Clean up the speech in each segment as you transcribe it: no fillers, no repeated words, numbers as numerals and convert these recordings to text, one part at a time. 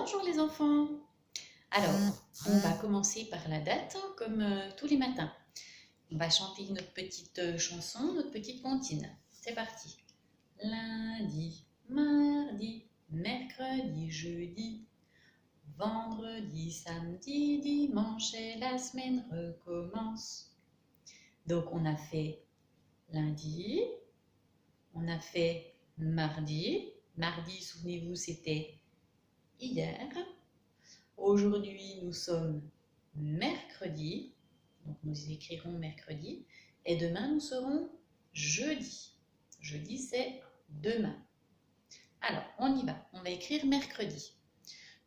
Bonjour les enfants. Alors, on va commencer par la date, comme tous les matins. On va chanter notre petite chanson, notre petite comptine. C'est parti. Lundi, mardi, mercredi, jeudi, vendredi, samedi, dimanche et la semaine recommence. Donc, on a fait lundi, on a fait mardi. Mardi, souvenez-vous, c'était hier. Aujourd'hui, nous sommes mercredi, donc nous écrirons mercredi, et demain, nous serons jeudi. Jeudi, c'est demain. Alors, on y va, on va écrire mercredi.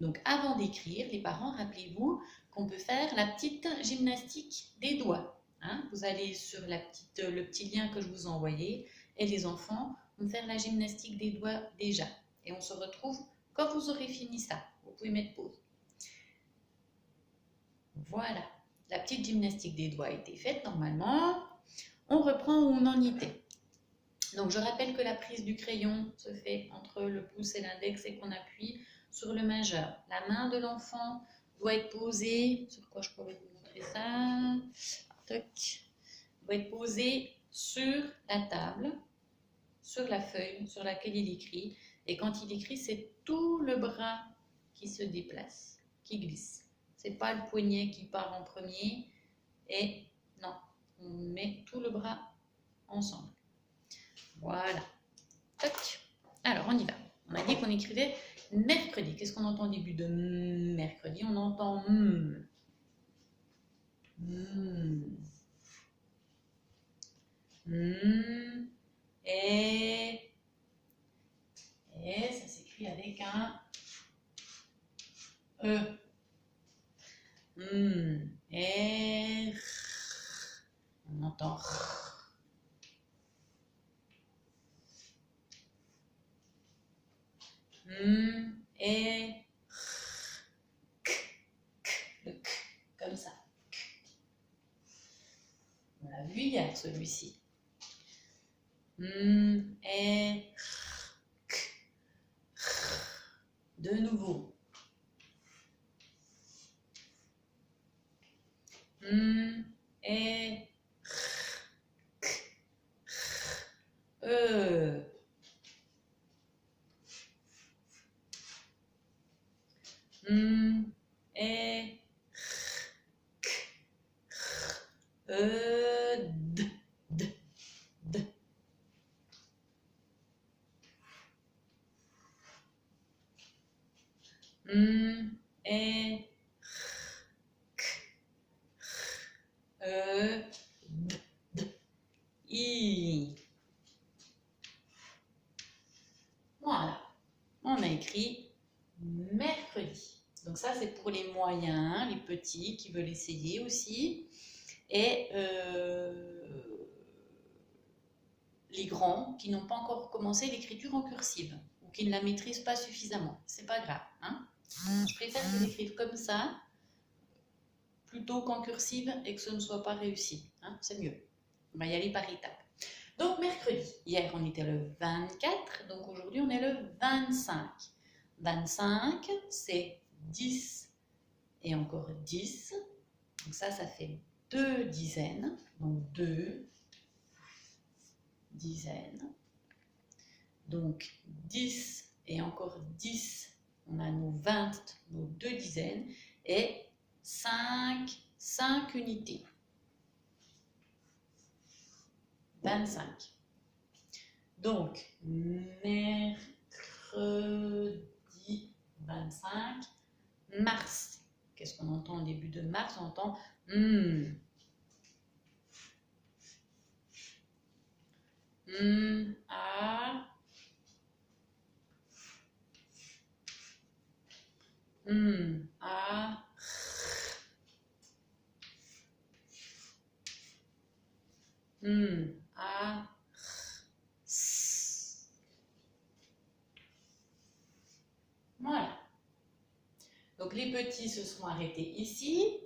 Donc, avant d'écrire, les parents, rappelez-vous qu'on peut faire la petite gymnastique des doigts. Hein? Vous allez sur le petit lien que je vous ai envoyé, et les enfants vont faire la gymnastique des doigts déjà. Et on se retrouve quand vous aurez fini ça. Vous pouvez mettre pause. Voilà, la petite gymnastique des doigts a été faite normalement. On reprend où on en était. Donc je rappelle que la prise du crayon se fait entre le pouce et l'index et qu'on appuie sur le majeur. La main de l'enfant doit être posée, sur quoi je pourrais vous montrer ça, toc, doit être posée sur la table, sur la feuille sur laquelle il écrit. Et quand il écrit, c'est tout le bras qui se déplace, qui glisse. C'est pas le poignet qui part en premier. Et non, on met tout le bras ensemble. Voilà. Toc. Alors, on y va. On a dit qu'on écrivait mercredi. Qu'est-ce qu'on entend au début de mercredi? On entend m. Et ça s'écrit avec un E. Et on entend et le k, comme ça. On l'a vu hier celui-ci. Et de nouveau. Et E. Et D. Et I. Voilà, on a écrit mercredi. Donc ça, c'est pour les moyens, les petits qui veulent essayer aussi. Et les grands qui n'ont pas encore commencé l'écriture en cursive ou qui ne la maîtrisent pas suffisamment. C'est pas grave. Hein? Je préfère qu'ils écrivent comme ça plutôt qu'en cursive et que ce ne soit pas réussi. Hein? C'est mieux. On va y aller par étapes. Donc mercredi, hier on était le 24, donc aujourd'hui on est le 25. 25, c'est 10 et encore 10. Donc ça fait 2 dizaines. Donc 2 dizaines. Donc 10 et encore 10, on a nos 20, nos 2 dizaines. Et 5 unités. 25. Donc, mercredi 25 mars. Qu'est-ce qu'on entend au début de mars? On entend a, a, a, s. Voilà. Donc les petits se sont arrêtés ici.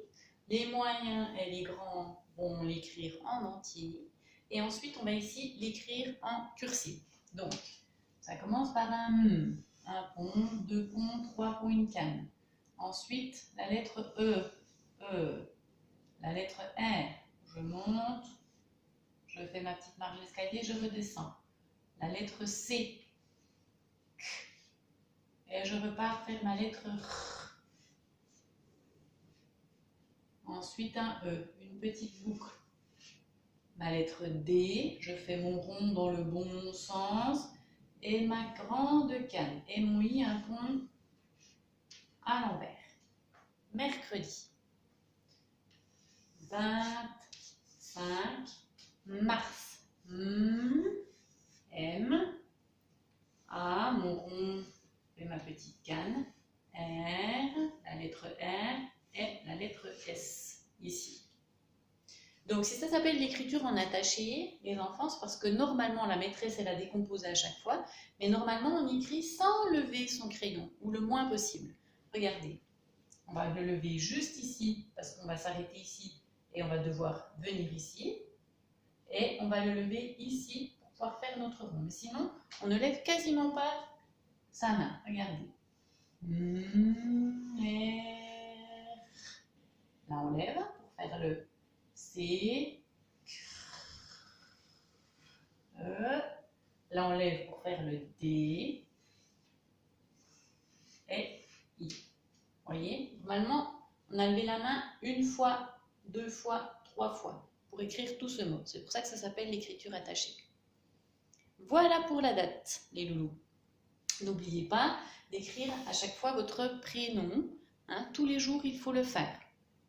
Les moyens et les grands vont l'écrire en entier. Et ensuite, on va ici l'écrire en cursive. Donc, ça commence par un pont, 2 ponts, 3 font une canne. Ensuite, la lettre E, E. La lettre R, je monte, je fais ma petite marche d'escalier, je redescends. La lettre C, K. Et je repars faire ma lettre R. Ensuite, un E, une petite boucle. Ma lettre D, je fais mon rond dans le bon sens. Et ma grande canne. Et mon I, un pont à l'envers. Mercredi 25 mars. M. A, mon rond et ma petite canne. R, la lettre R et la lettre S, ici. Donc, si ça s'appelle l'écriture en attaché, les enfants, c'est parce que normalement, la maîtresse, elle a décomposé à chaque fois, mais normalement, on écrit sans lever son crayon, ou le moins possible. Regardez, on va le lever juste ici, parce qu'on va s'arrêter ici, et on va devoir venir ici, et on va le lever ici, pour pouvoir faire notre rond. Mais sinon, on ne lève quasiment pas sa main. Regardez. Là, on lève pour faire le C, E. Là, on lève pour faire le D et I. Vous voyez, normalement, on a levé la main une fois, deux fois, trois fois pour écrire tout ce mot. C'est pour ça que ça s'appelle l'écriture attachée. Voilà pour la date, les loulous. N'oubliez pas d'écrire à chaque fois votre prénom. Hein, tous les jours, il faut le faire.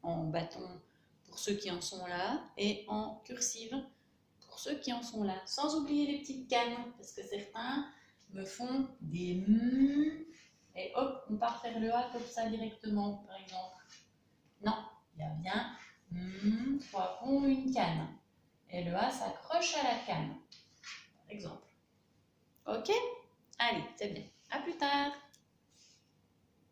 En bâton pour ceux qui en sont là et en cursive pour ceux qui en sont là. Sans oublier les petites cannes, parce que certains me font des M et hop, on part faire le A comme ça directement, par exemple. Non, il y a bien M, 3 ponts, une canne. Et le A s'accroche à la canne, par exemple. Ok? Allez, c'est bien. À plus tard.